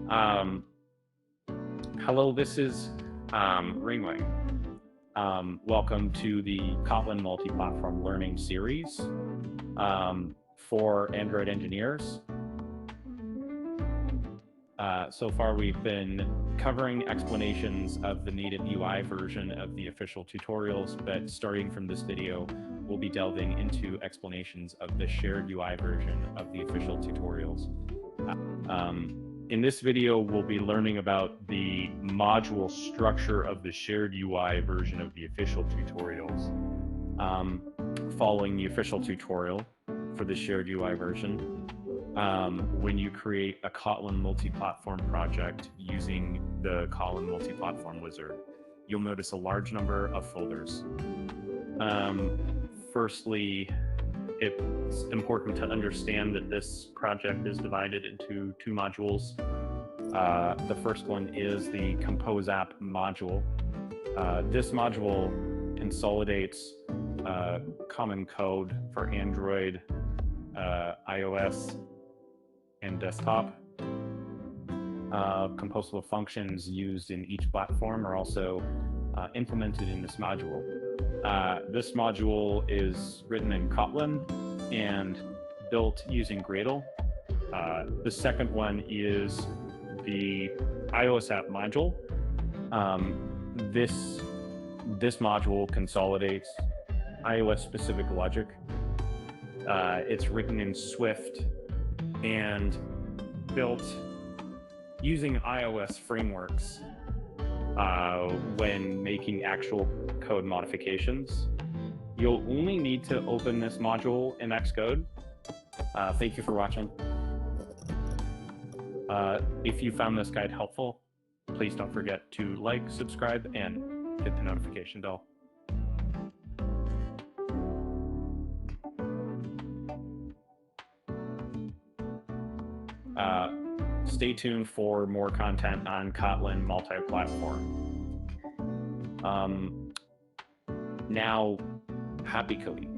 Um, Hello, this is RingRing. Welcome to the Kotlin Multiplatform Learning Series for Android engineers. So far, we've been covering explanations of the native UI version of the official tutorials, but starting from this video, we'll be delving into explanations of the shared UI version of the official tutorials. In this video, we'll be learning about the module structure of the shared UI version of the official tutorials. Following the official tutorial for the shared UI version, when you create a Kotlin multi-platform project using the Kotlin multi-platform wizard, you'll notice a large number of folders. Firstly, it's important to understand that this project is divided into two modules. The first one is the composeApp module. This module consolidates common code for Android, iOS, and desktop. Composable functions used in each platform are also implemented in this module. This module is written in Kotlin and built using Gradle. The second one is the iOS app module. This module consolidates iOS-specific logic. It's written in Swift and built using iOS frameworks when making actual code modifications. You'll only need to open this module in Xcode. Thank you for watching. If you found this guide helpful, please don't forget to like, subscribe, and hit the notification bell. Stay tuned for more content on Kotlin Multiplatform. Now, happy coding.